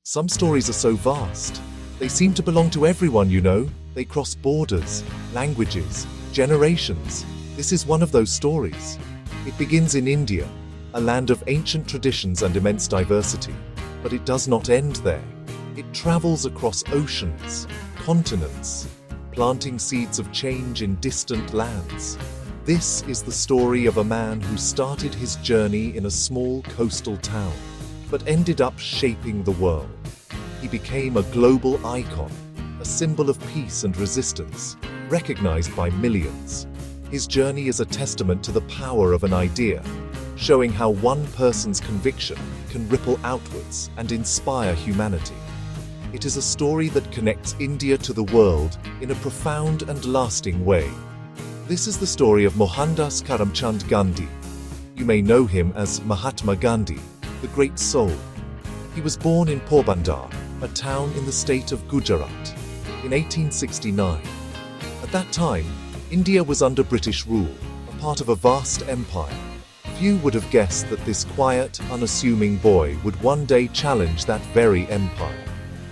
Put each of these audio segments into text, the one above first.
Some stories are so vast. They seem to belong to everyone, you know. They cross borders, languages, generations. This is one of those stories. It begins in India, a land of ancient traditions and immense diversity. But it does not end there. It travels across oceans, continents, planting seeds of change in distant lands. This is the story of a man who started his journey in a small coastal town, but ended up shaping the world. He became a global icon, a symbol of peace and resistance, recognized by millions. His journey is a testament to the power of an idea, showing how one person's conviction can ripple outwards and inspire humanity. It is a story that connects India to the world in a profound and lasting way. This is the story of Mohandas Karamchand Gandhi. You may know him as Mahatma Gandhi, the great soul. He was born in PORBANDAR, a town in the state of Gujarat, in 1869. At that time, India was under British rule, a part of a vast empire. Few would have guessed that this quiet, unassuming boy would one day challenge that very empire.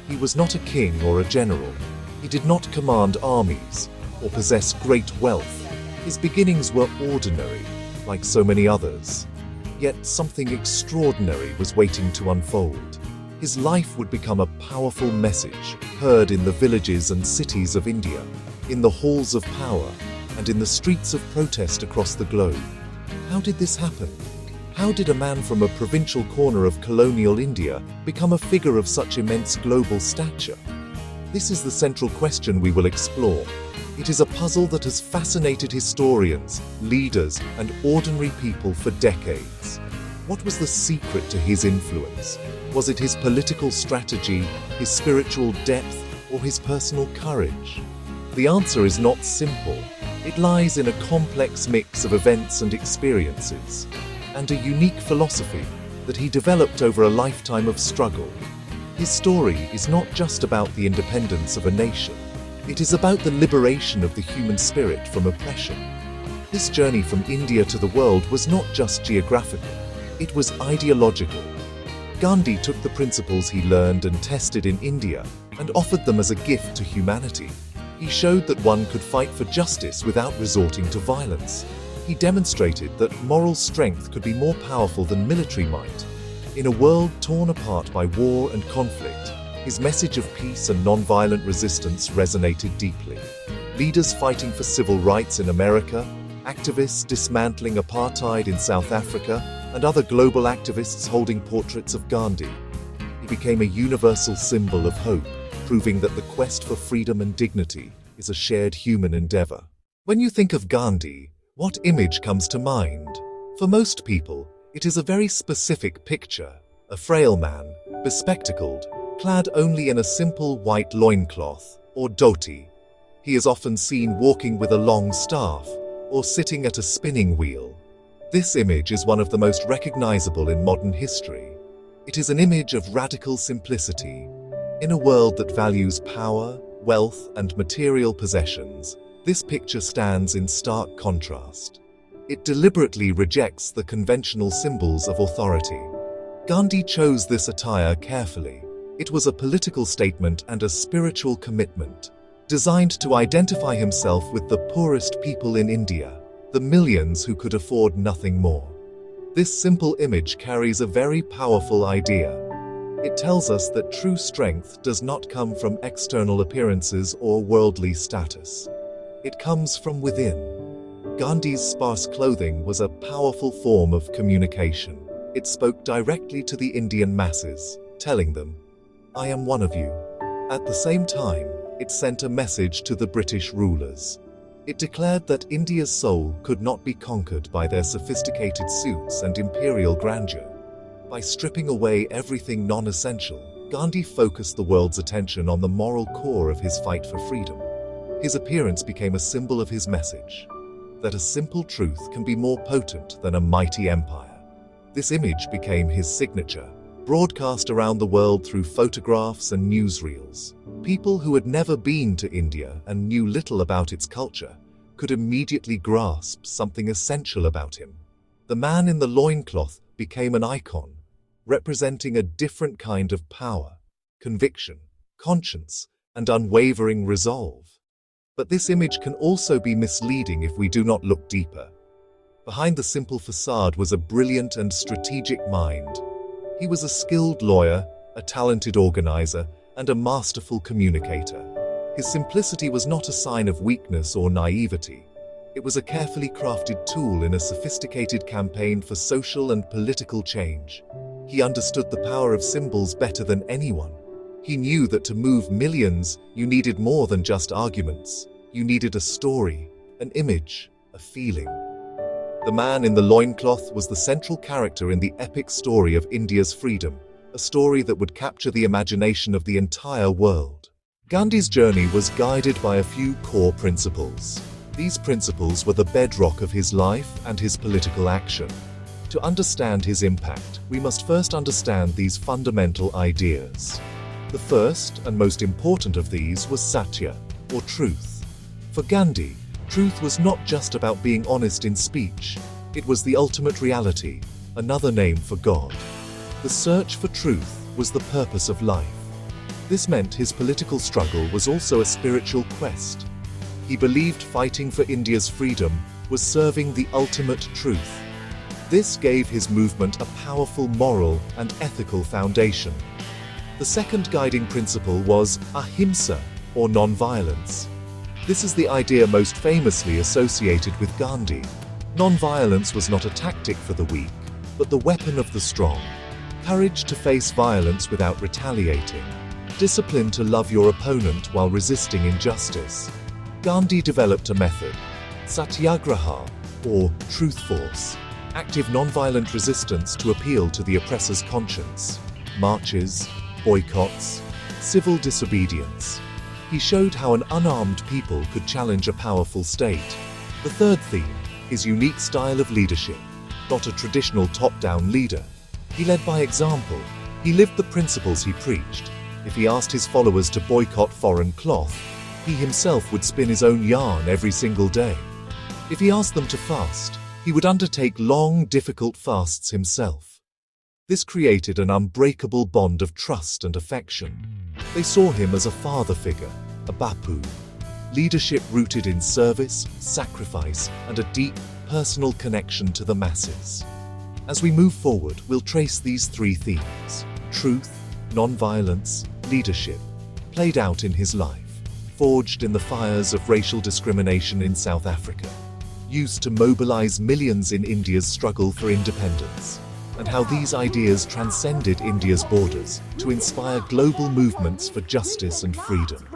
He was not a king or a general. He did not command armies or possess great wealth. His beginnings were ordinary, like so many others. Yet something extraordinary was waiting to unfold. His life would become a powerful message, heard in the villages and cities of India, in the halls of power, and in the streets of protest across the globe. How did this happen? How did a man from a provincial corner of colonial India become a figure of such immense global stature? This is the central question we will explore. It is a puzzle that has fascinated historians, leaders, and ordinary people for decades. What was the secret to his influence? Was it his political strategy, his spiritual depth, or his personal courage? The answer is not simple. It lies in a complex mix of events and experiences, and a unique philosophy that he developed over a lifetime of struggle. His story is not just about the independence of a nation. It is about the liberation of the human spirit from oppression. This journey from India to the world was not just geographical, it was ideological. Gandhi took the principles he learned and tested in India and offered them as a gift to humanity. He showed that one could fight for justice without resorting to violence. He demonstrated that moral strength could be more powerful than military might. In a world torn apart by war and conflict, his message of peace and non-violent resistance resonated deeply. Leaders fighting for civil rights in America, activists dismantling apartheid in South Africa, and other global activists holding portraits of Gandhi. He became a universal symbol of hope, proving that the quest for freedom and dignity is a shared human endeavor. When you think of Gandhi, what image comes to mind? For most people, it is a very specific picture. A frail man, bespectacled, clad only in a simple white loincloth, or dhoti. He is often seen walking with a long staff, or sitting at a spinning wheel. This image is one of the most recognizable in modern history. It is an image of radical simplicity. In a world that values power, wealth, and material possessions, this picture stands in stark contrast. It deliberately rejects the conventional symbols of authority. Gandhi chose this attire carefully. It was a political statement and a spiritual commitment, designed to identify himself with the poorest people in India, the millions who could afford nothing more. This simple image carries a very powerful idea. It tells us that true strength does not come from external appearances or worldly status. It comes from within. Gandhi's sparse clothing was a powerful form of communication. It spoke directly to the Indian masses, telling them, "I am one of you." At the same time, it sent a message to the British rulers. It declared that India's soul could not be conquered by their sophisticated suits and imperial grandeur. By stripping away everything non-essential, Gandhi focused the world's attention on the moral core of his fight for freedom. His appearance became a symbol of his message, that a simple truth can be more potent than a mighty empire. This image became his signature, broadcast around the world through photographs and newsreels. People who had never been to India and knew little about its culture could immediately grasp something essential about him. The man in the loincloth became an icon, representing a different kind of power. conviction, conscience, and unwavering resolve. But this image can also be misleading if we do not look deeper. Behind the simple facade was a brilliant and strategic mind. He was a skilled lawyer, a talented organizer, and a masterful communicator. His simplicity was not a sign of weakness or naivety. It was a carefully crafted tool in a sophisticated campaign for social and political change. He understood the power of symbols better than anyone. He knew that to move millions, you needed more than just arguments. You needed a story, an image, a feeling. The man in the loincloth was the central character in the epic story of India's freedom, a story that would capture the imagination of the entire world. Gandhi's journey was guided by a few core principles. These principles were the bedrock of his life and his political action. To understand his impact, we must first understand these fundamental ideas. The first and most important of these was Satya, or truth. For Gandhi, truth was not just about being honest in speech. It was the ultimate reality, another name for God. The search for truth was the purpose of life. This meant his political struggle was also a spiritual quest. He believed fighting for India's freedom was serving the ultimate truth. This gave his movement a powerful moral and ethical foundation. The second guiding principle was ahimsa, or non-violence. This is the idea most famously associated with Gandhi. Non-violence was not a tactic for the weak, but the weapon of the strong. Courage to face violence without retaliating. Discipline to love your opponent while resisting injustice. Gandhi developed a method, SATYAGRAHA, or truth force, active non-violent resistance to appeal to the oppressor's conscience. Marches, boycotts, civil disobedience. He showed how an unarmed people could challenge a powerful state. The third theme, his unique style of leadership, not a traditional top-down leader. He led by example. He lived the principles he preached. If he asked his followers to boycott foreign cloth, he himself would spin his own yarn every single day. If he asked them to fast, he would undertake long, difficult fasts himself. This created an unbreakable bond of trust and affection. They saw him as a father figure, a bapu. Leadership rooted in service, sacrifice, and a deep, personal connection to the masses. As we move forward, we'll trace these three themes: truth, non-violence, leadership, played out in his life. Forged in the fires of racial discrimination in South Africa, used to mobilize millions in India's struggle for independence, and how these ideas transcended India's borders to inspire global movements for justice and freedom.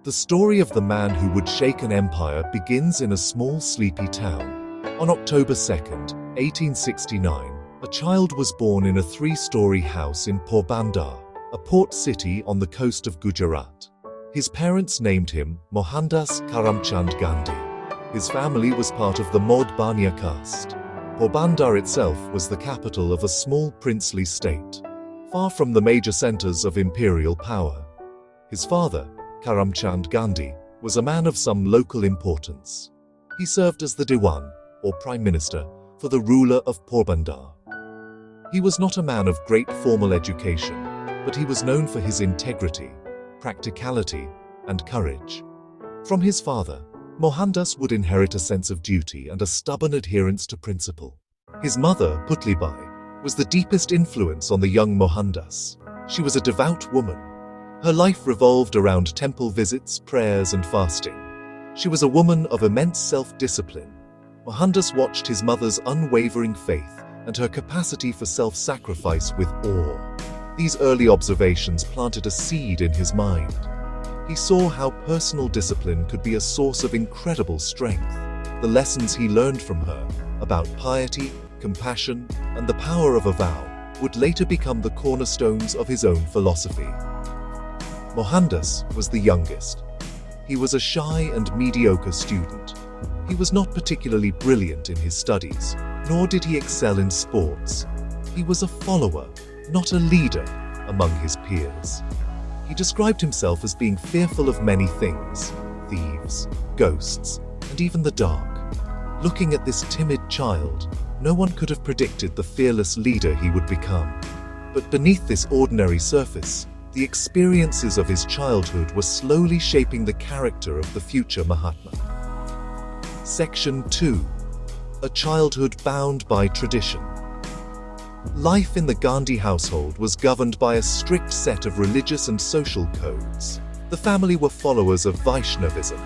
The story of the man who would shake an empire begins in a small, sleepy town. On October 2nd, 1869, a child was born in a 3-story house in Porbandar, a port city on the coast of Gujarat. His parents named him Mohandas Karamchand Gandhi. His family was part of the Mod Bania caste. Porbandar itself was the capital of a small princely state, far from the major centers of imperial power. His father, Karamchand Gandhi, was a man of some local importance. He served as the Diwan, or Prime Minister, for the ruler of Porbandar. He was not a man of great formal education, but he was known for his integrity, practicality, and courage. From his father, Mohandas would inherit a sense of duty and a stubborn adherence to principle. His mother, Putlibai, was the deepest influence on the young Mohandas. She was a devout woman. Her life revolved around temple visits, prayers, and fasting. She was a woman of immense self-discipline. Mohandas watched his mother's unwavering faith and her capacity for self-sacrifice with awe. These early observations planted a seed in his mind. He saw how personal discipline could be a source of incredible strength. The lessons he learned from her about piety, compassion, and the power of a vow would later become the cornerstones of his own philosophy. Mohandas was the youngest. He was a shy and mediocre student. He was not particularly brilliant in his studies, nor did he excel in sports. He was a follower, not a leader, among his peers. He described himself as being fearful of many things: thieves, ghosts, and even the dark. Looking at this timid child, no one could have predicted the fearless leader he would become. But beneath this ordinary surface, The experiences of his childhood were slowly shaping the character of the future Mahatma. Section 2. A childhood bound by tradition. Life in the Gandhi household was governed by a strict set of religious and social codes. The family were followers of Vaishnavism.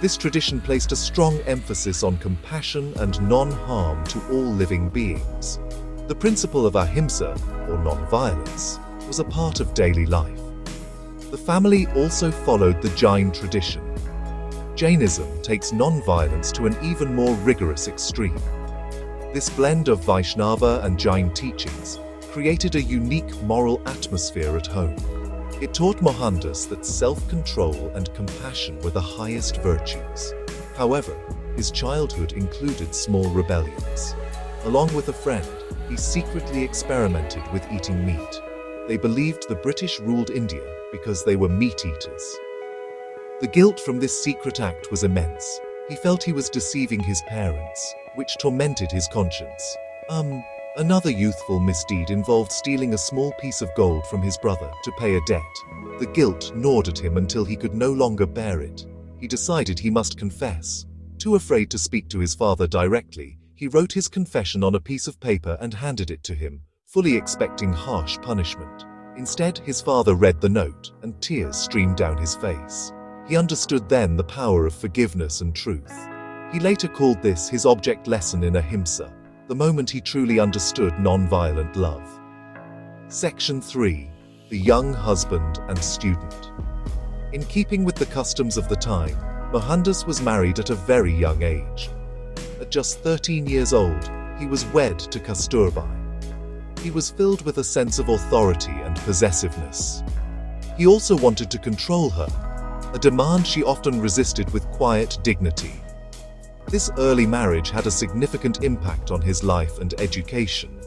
This tradition placed a strong emphasis on compassion and non-harm to all living beings. The principle of ahimsa, or non-violence, was a part of daily life. The family also followed the Jain tradition. Jainism takes non-violence to an even more rigorous extreme. This blend of Vaishnava and Jain teachings created a unique moral atmosphere at home. It taught Mohandas that self-control and compassion were the highest virtues. However, his childhood included small rebellions. Along with a friend, he secretly experimented with eating meat. They believed the British ruled India because they were meat eaters. The guilt from this secret act was immense. He felt he was deceiving his parents, which tormented his conscience. Another youthful misdeed involved stealing a small piece of gold from his brother to pay a debt. The guilt gnawed at him until he could no longer bear it. He decided he must confess. Too afraid to speak to his father directly, he wrote his confession on a piece of paper and handed it to him, fully expecting harsh punishment. Instead, his father read the note, and tears streamed down his face. He understood then the power of forgiveness and truth. He later called this his object lesson in ahimsa, the moment he truly understood non-violent love. Section 3. The young husband and student. In keeping with the customs of the time, Mohandas was married at a very young age. At just 13 years old, he was wed to Kasturbai. He was filled with a sense of authority and possessiveness. He also wanted to control her, a demand she often resisted with quiet dignity. This early marriage had a significant impact on his life and education.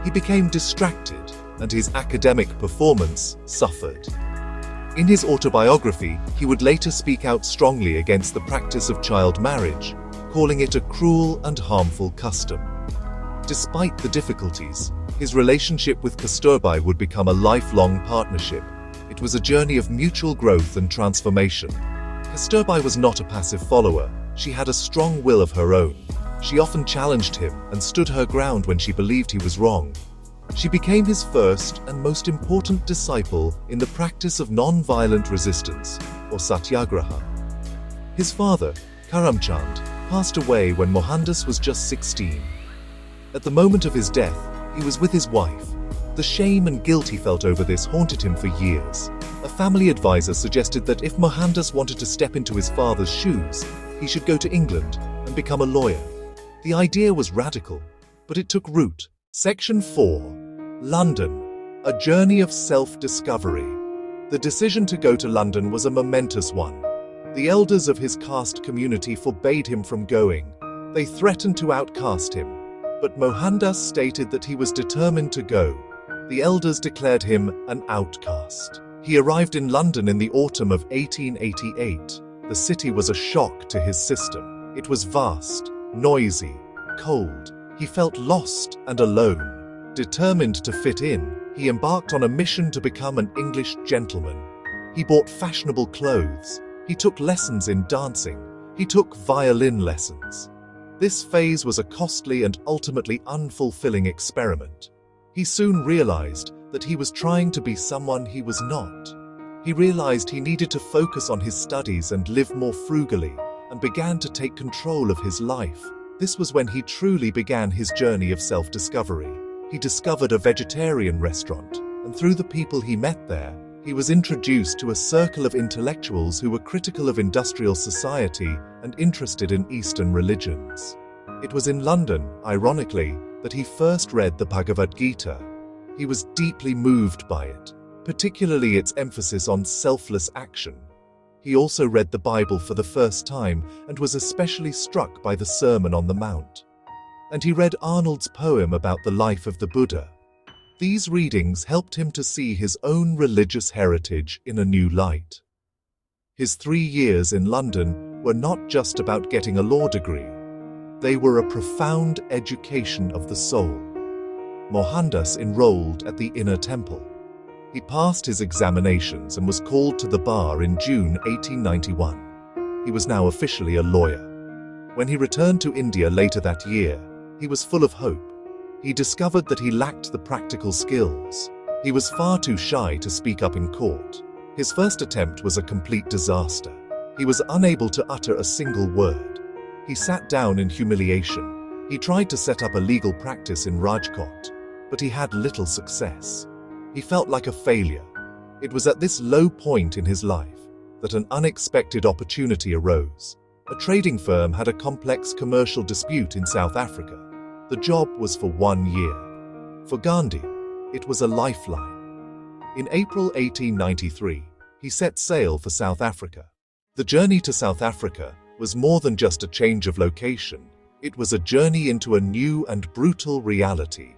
He became distracted, and his academic performance suffered. In his autobiography, he would later speak out strongly against the practice of child marriage, calling it a cruel and harmful custom. Despite the difficulties, his relationship with Kasturbai would become a lifelong partnership. It was a journey of mutual growth and transformation. Kasturbai was not a passive follower. She had a strong will of her own. She often challenged him and stood her ground when she believed he was wrong. She became his first and most important disciple in the practice of non-violent resistance, or Satyagraha. His father, Karam, passed away when Mohandas was just 16. At the moment of his death, he was with his wife. The shame and guilt he felt over this haunted him for years. A family advisor suggested that if Mohandas wanted to step into his father's shoes, he should go to England and become a lawyer. The idea was radical, but it took root. Section 4. London. A journey of self-discovery. The decision to go to London was a momentous one. The elders of his caste community forbade him from going. They threatened to outcast him, but Mohandas stated that he was determined to go. The elders declared him an outcast. He arrived in London in the autumn of 1888. The city was a shock to his system. It was vast, noisy, cold. He felt lost and alone. Determined to fit in, he embarked on a mission to become an English gentleman. He bought fashionable clothes. He took lessons in dancing. He took violin lessons. This phase was a costly and ultimately unfulfilling experiment. He soon realized that he was trying to be someone he was not. He realized he needed to focus on his studies and live more frugally, and began to take control of his life. This was when he truly began his journey of self-discovery. He discovered a vegetarian restaurant, and through the people he met there, he was introduced to a circle of intellectuals who were critical of industrial society and interested in Eastern religions. It was in London, ironically, that he first read the Bhagavad Gita. He was deeply moved by it, particularly its emphasis on selfless action. He also read the Bible for the first time and was especially struck by the Sermon on the Mount. And he read Arnold's poem about the life of the Buddha. These readings helped him to see his own religious heritage in a new light. His 3 years in London were not just about getting a law degree. They were a profound education of the soul. Mohandas enrolled at the Inner Temple. He passed his examinations and was called to the bar in June 1891. He was now officially a lawyer. When he returned to India later that year, he was full of hope. He discovered that he lacked the practical skills. He was far too shy to speak up in court. His first attempt was a complete disaster. He was unable to utter a single word. He sat down in humiliation. He tried to set up a legal practice in Rajkot, but he had little success. He felt like a failure. It was at this low point in his life that an unexpected opportunity arose. A trading firm had a complex commercial dispute in South Africa. The job was for 1 year. For Gandhi, it was a lifeline. In April 1893, he set sail for South Africa. The journey to South Africa was more than just a change of location. It was a journey into a new and brutal reality.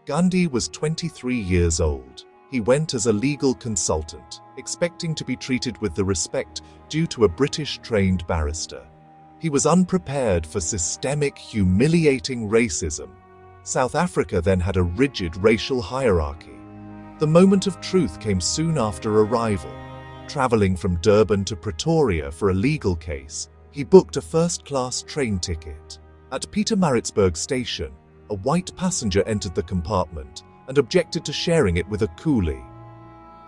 Gandhi was 23 years old. He went as a legal consultant, expecting to be treated with the respect due to a British-trained barrister. He was unprepared for systemic, humiliating racism. South Africa then had a rigid racial hierarchy. The moment of truth came soon after arrival. Traveling from Durban to Pretoria for a legal case, he booked a first-class train ticket. At Pietermaritzburg station, a white passenger entered the compartment and objected to sharing it with a coolie.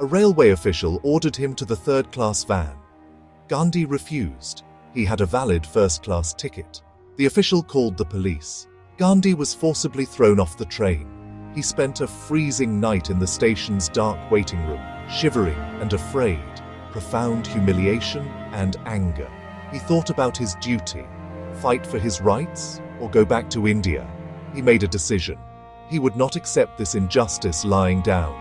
A railway official ordered him to the third-class van. Gandhi refused. He had a valid first-class ticket. The official called the police. Gandhi was forcibly thrown off the train. He spent a freezing night in the station's dark waiting room, shivering and afraid, profound humiliation and anger. He thought about his duty, fight for his rights or go back to India. He made a decision. He would not accept this injustice lying down.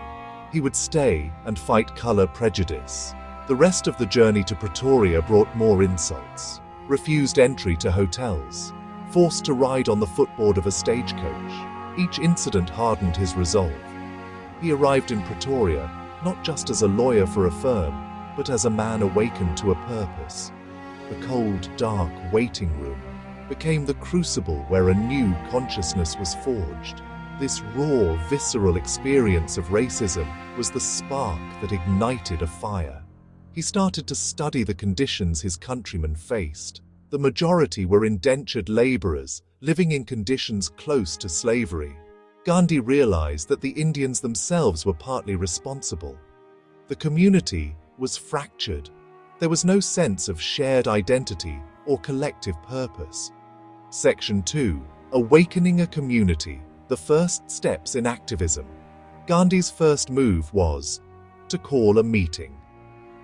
He would stay and fight color prejudice. The rest of the journey to Pretoria brought more insults. Refused entry to hotels. Forced to ride on the footboard of a stagecoach. Each incident hardened his resolve. He arrived in Pretoria not just as a lawyer for a firm, but as a man awakened to a purpose. The cold, dark waiting room became the crucible where a new consciousness was forged. This raw, visceral experience of racism was the spark that ignited a fire. He started to study the conditions his countrymen faced. The majority were indentured laborers, living in conditions close to slavery. Gandhi realized that the Indians themselves were partly responsible. The community was fractured. There was no sense of shared identity or collective purpose. Section 2. Awakening a community. The first steps in activism. Gandhi's first move was to call a meeting.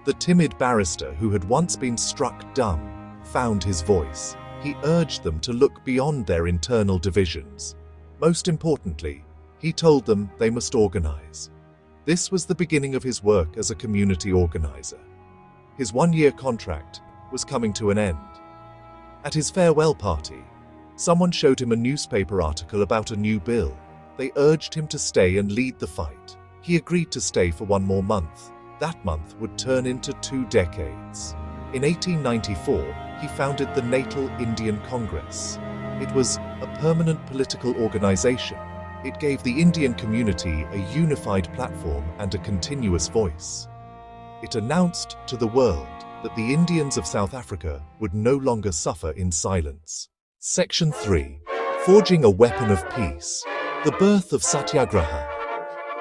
The timid barrister who had once been struck dumb found his voice. He urged them to look beyond their internal divisions. Most importantly, he told them they must organize. This was the beginning of his work as a community organizer. His one-year contract was coming to an end. At his farewell party, someone showed him a newspaper article about a new bill. They urged him to stay and lead the fight. He agreed to stay for 1 more month. That month would turn into 2 decades. In 1894, he founded the Natal Indian Congress. It was a permanent political organization. It gave the Indian community a unified platform and a continuous voice. It announced to the world that the Indians of South Africa would no longer suffer in silence. Section 3. Forging a weapon of peace. The birth of Satyagraha.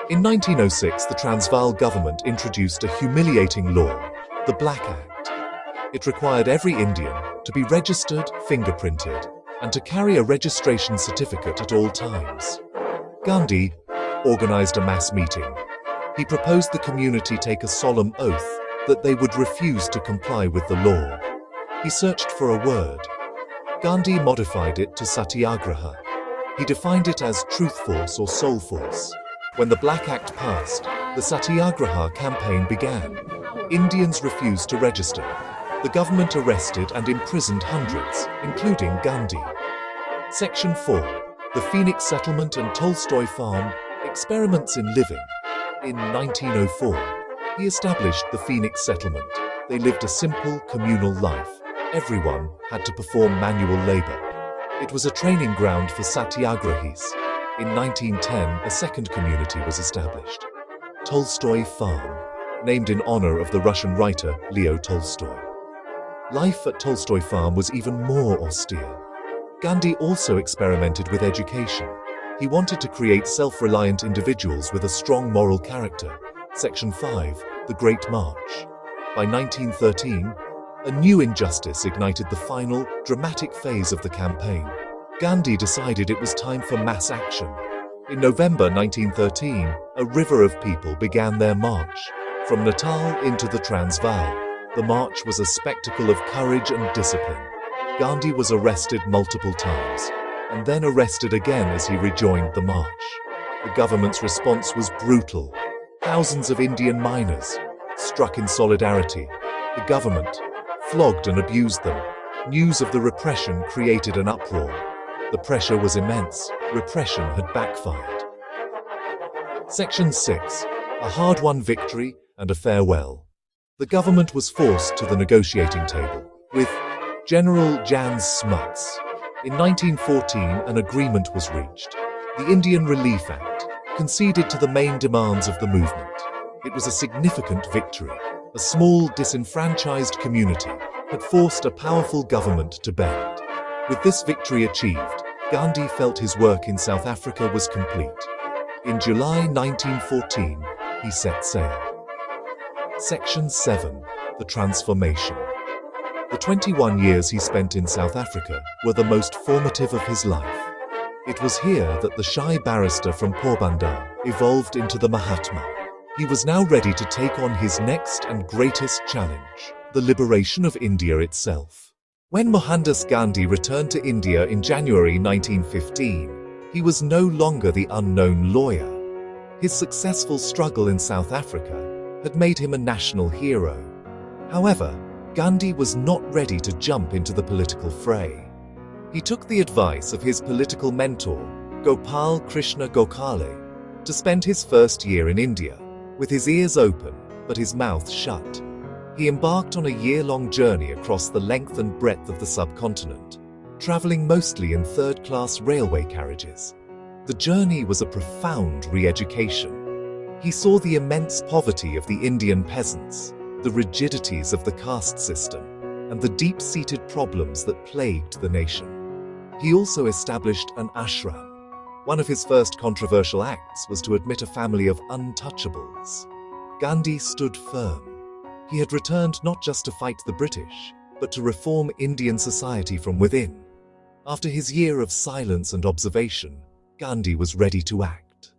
In 1906, the Transvaal government introduced a humiliating law, the Black Act. It required every Indian to be registered, fingerprinted, and to carry a registration certificate at all times. Gandhi organized a mass meeting. He proposed the community take a solemn oath that they would refuse to comply with the law. He searched for a word. Gandhi modified it to Satyagraha. He defined it as truth force or soul force. When the Black Act passed, the Satyagraha campaign began. Indians refused to register. The government arrested and imprisoned hundreds, including Gandhi. Section 4. The Phoenix Settlement and Tolstoy Farm. Experiments in living. In 1904, he established the Phoenix Settlement. They lived a simple, communal life. Everyone had to perform manual labor. It was a training ground for satyagrahis. In 1910, a second community was established. Tolstoy Farm, named in honor of the Russian writer Leo Tolstoy. Life at Tolstoy Farm was even more austere. Gandhi also experimented with education. He wanted to create self-reliant individuals with a strong moral character. Section 5, The Great March. By 1913, a new injustice ignited the final, dramatic phase of the campaign. Gandhi decided it was time for mass action. In November 1913, a river of people began their march. From Natal into the Transvaal, the march was a spectacle of courage and discipline. Gandhi was arrested multiple times, and then arrested again as he rejoined the march. The government's response was brutal. Thousands of Indian miners, struck in solidarity, the government flogged and abused them. News of the repression created an uproar. The pressure was immense. Repression had backfired. Section 6. A hard-won victory and a farewell. The government was forced to the negotiating table with General Jan Smuts. In 1914, an agreement was reached. The Indian Relief Act conceded to the main demands of the movement. It was a significant victory. A small, disenfranchised community had forced a powerful government to bend. With this victory achieved, Gandhi felt his work in South Africa was complete. In July 1914, he set sail. Section 7. The Transformation. The 21 years he spent in South Africa were the most formative of his life. It was here that the shy barrister from Porbandar evolved into the Mahatma. He was now ready to take on his next and greatest challenge, the liberation of India itself. When Mohandas Gandhi returned to India in January 1915, he was no longer the unknown lawyer. His successful struggle in South Africa had made him a national hero. However, Gandhi was not ready to jump into the political fray. He took the advice of his political mentor, Gopal Krishna Gokhale, to spend his first year in India, with his ears open but his mouth shut. He embarked on a year-long journey across the length and breadth of the subcontinent, traveling mostly in third-class railway carriages. The journey was a profound re-education. He saw the immense poverty of the Indian peasants, the rigidities of the caste system, and the deep-seated problems that plagued the nation. He also established an ashram. One of his first controversial acts was to admit a family of untouchables. Gandhi stood firm. He had returned not just to fight the British, but to reform Indian society from within. After his year of silence and observation, Gandhi was ready to act.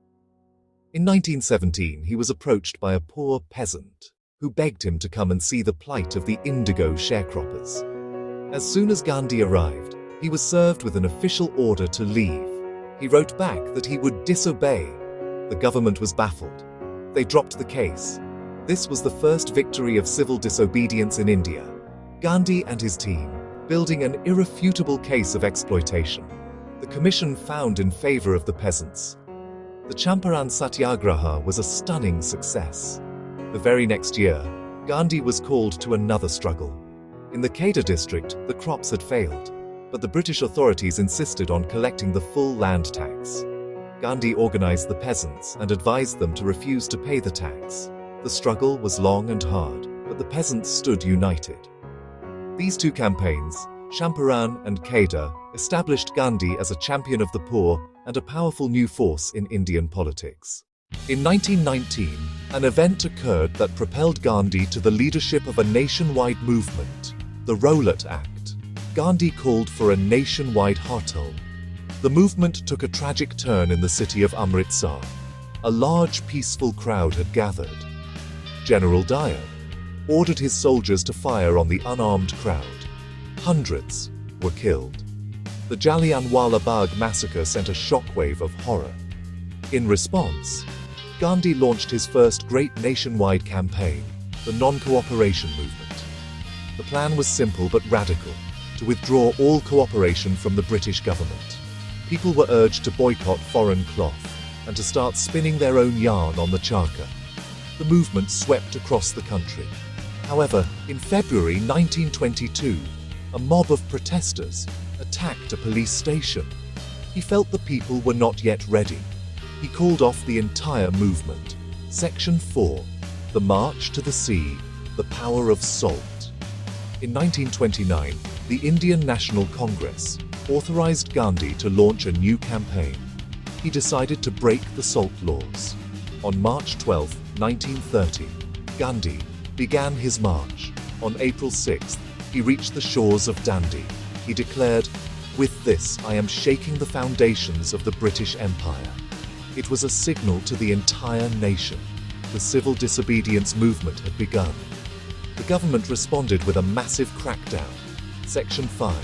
In 1917, he was approached by a poor peasant who begged him to come and see the plight of the indigo sharecroppers. As soon as Gandhi arrived, he was served with an official order to leave. He wrote back that he would disobey. The government was baffled. They dropped the case. This was the first victory of civil disobedience in India. Gandhi and his team, building an irrefutable case of exploitation. The commission found in favor of the peasants. The Champaran Satyagraha was a stunning success. The very next year, Gandhi was called to another struggle. In the Kader district, the crops had failed, but the British authorities insisted on collecting the full land tax. Gandhi organized the peasants and advised them to refuse to pay the tax. The struggle was long and hard, but the peasants stood united. These two campaigns, Champaran and Kader, established Gandhi as a champion of the poor and a powerful new force in Indian politics. In 1919, an event occurred that propelled Gandhi to the leadership of a nationwide movement, the Rowlatt Act. Gandhi called for a nationwide hartal. The movement took a tragic turn in the city of Amritsar. A large, peaceful crowd had gathered. General Dyer ordered his soldiers to fire on the unarmed crowd. Hundreds were killed. The Jallianwala Bagh massacre sent a shockwave of horror. In response, Gandhi launched his first great nationwide campaign, the Non-Cooperation Movement. The plan was simple but radical: to withdraw all cooperation from the British government. People were urged to boycott foreign cloth and to start spinning their own yarn on the charkha. The movement swept across the country. However, in February 1922, a mob of protesters attacked a police station. He felt the people were not yet ready. He called off the entire movement, Section 4. The March to the Sea, the Power of Salt. In 1929, the Indian National Congress authorized Gandhi to launch a new campaign. He decided to break the salt laws. On March 12, 1930, Gandhi began his march. On April 6th, he reached the shores of Dandi. He declared, "With this, I am shaking the foundations of the British Empire." It was a signal to the entire nation. The civil disobedience movement had begun. The government responded with a massive crackdown. Section 5.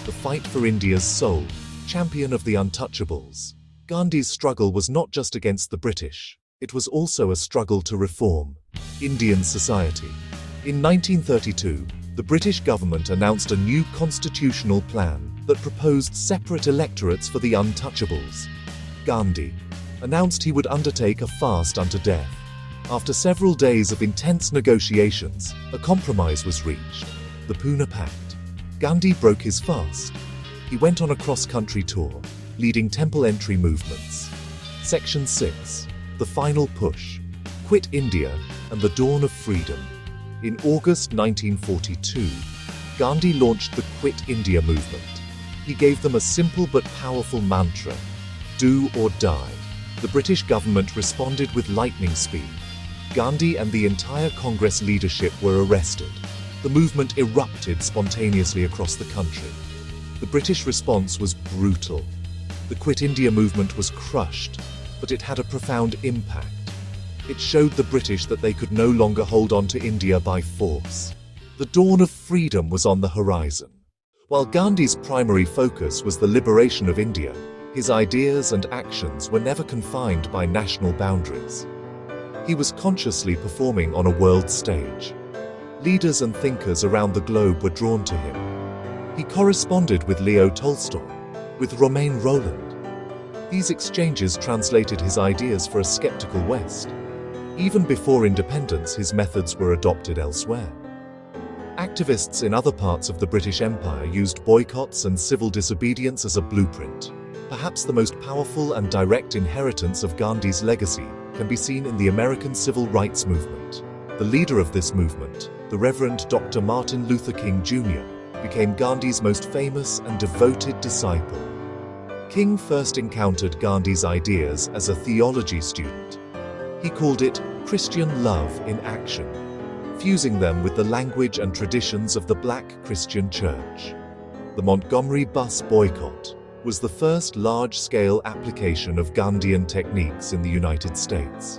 The Fight for India's Soul, Champion of the Untouchables. Gandhi's struggle was not just against the British, it was also a struggle to reform Indian society. In 1932, the British government announced a new constitutional plan that proposed separate electorates for the untouchables. Gandhi announced he would undertake a fast unto death. After several days of intense negotiations, a compromise was reached, the Pune Pact. Gandhi broke his fast. He went on a cross-country tour, leading temple entry movements. Section 6. The Final Push. Quit India and the Dawn of Freedom. In August 1942, Gandhi launched the Quit India movement. He gave them a simple but powerful mantra: do or die. The British government responded with lightning speed. Gandhi and the entire Congress leadership were arrested. The movement erupted spontaneously across the country. The British response was brutal. The Quit India movement was crushed, but it had a profound impact. It showed the British that they could no longer hold on to India by force. The dawn of freedom was on the horizon. While Gandhi's primary focus was the liberation of India, his ideas and actions were never confined by national boundaries. He was consciously performing on a world stage. Leaders and thinkers around the globe were drawn to him. He corresponded with Leo Tolstoy, with Romain Rolland. These exchanges translated his ideas for a skeptical West. Even before independence, his methods were adopted elsewhere. Activists in other parts of the British Empire used boycotts and civil disobedience as a blueprint. Perhaps the most powerful and direct inheritance of Gandhi's legacy can be seen in the American Civil Rights Movement. The leader of this movement, the Reverend Dr. Martin Luther King Jr., became Gandhi's most famous and devoted disciple. King first encountered Gandhi's ideas as a theology student. He called it Christian love in action, fusing them with the language and traditions of the Black Christian Church. The Montgomery bus boycott was the first large-scale application of Gandhian techniques in the United States.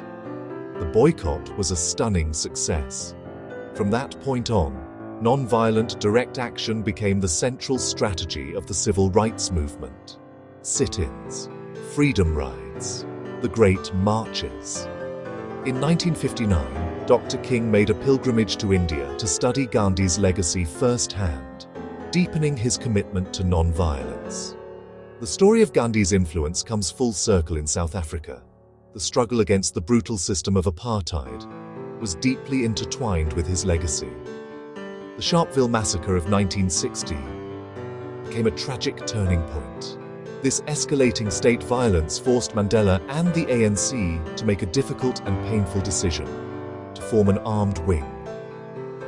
The boycott was a stunning success. From that point on, non-violent direct action became the central strategy of the civil rights movement. Sit-ins, freedom rides, the Great Marches. In 1959, Dr. King made a pilgrimage to India to study Gandhi's legacy firsthand, deepening his commitment to non-violence. The story of Gandhi's influence comes full circle in South Africa. The struggle against the brutal system of apartheid was deeply intertwined with his legacy. The Sharpeville Massacre of 1960 became a tragic turning point. This escalating state violence forced Mandela and the ANC to make a difficult and painful decision: to form an armed wing.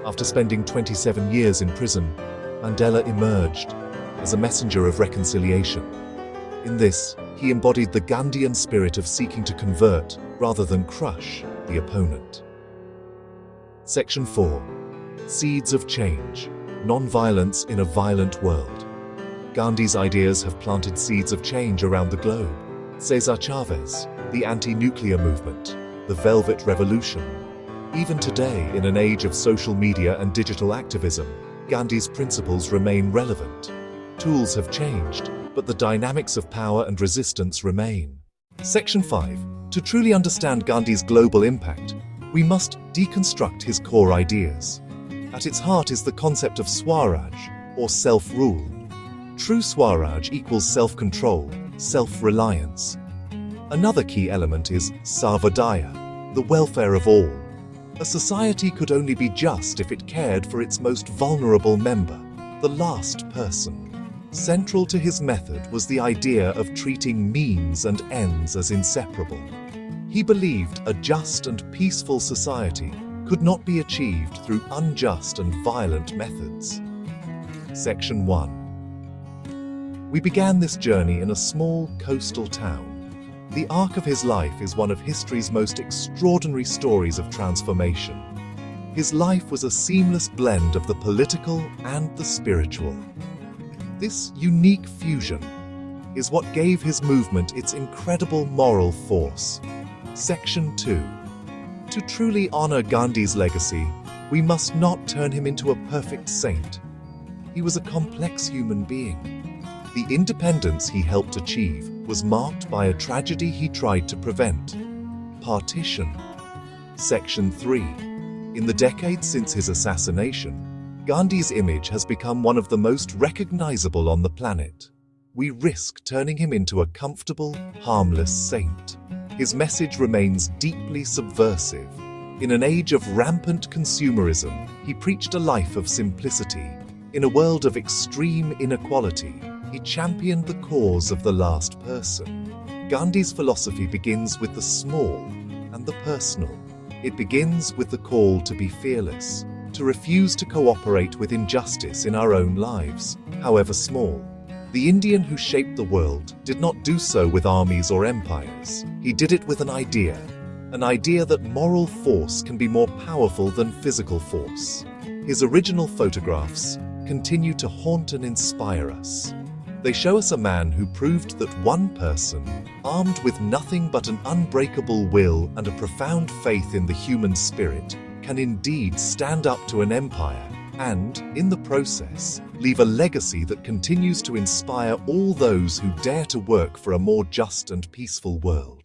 After spending 27 years in prison, Mandela emerged as a messenger of reconciliation. In this, he embodied the Gandhian spirit of seeking to convert rather than crush the opponent. Section 4. Seeds of Change. Non-violence in a Violent World. Gandhi's ideas have planted seeds of change around the globe. Cesar Chavez, the anti-nuclear movement, the Velvet Revolution. Even today, in an age of social media and digital activism, Gandhi's principles remain relevant. Tools have changed, but the dynamics of power and resistance remain. Section 5. To truly understand Gandhi's global impact, we must deconstruct his core ideas. At its heart is the concept of Swaraj, or self-rule. True Swaraj equals self-control, self-reliance. Another key element is Sarvodaya, the welfare of all. A society could only be just if it cared for its most vulnerable member, the last person. Central to his method was the idea of treating means and ends as inseparable. He believed a just and peaceful society could not be achieved through unjust and violent methods. Section 1. We began this journey in a small coastal town. The arc of his life is one of history's most extraordinary stories of transformation. His life was a seamless blend of the political and the spiritual. This unique fusion is what gave his movement its incredible moral force. Section 2. To truly honor Gandhi's legacy, we must not turn him into a perfect saint. He was a complex human being. The independence he helped achieve was marked by a tragedy he tried to prevent: partition. Section 3. In the decades since his assassination, Gandhi's image has become one of the most recognizable on the planet. We risk turning him into a comfortable, harmless saint. His message remains deeply subversive. In an age of rampant consumerism, he preached a life of simplicity. In a world of extreme inequality, he championed the cause of the last person. Gandhi's philosophy begins with the small and the personal. It begins with the call to be fearless, to refuse to cooperate with injustice in our own lives, however small. The Indian who shaped the world did not do so with armies or empires. He did it with an idea that moral force can be more powerful than physical force. His original photographs continue to haunt and inspire us. They show us a man who proved that one person, armed with nothing but an unbreakable will and a profound faith in the human spirit, can indeed stand up to an empire and, in the process, leave a legacy that continues to inspire all those who dare to work for a more just and peaceful world.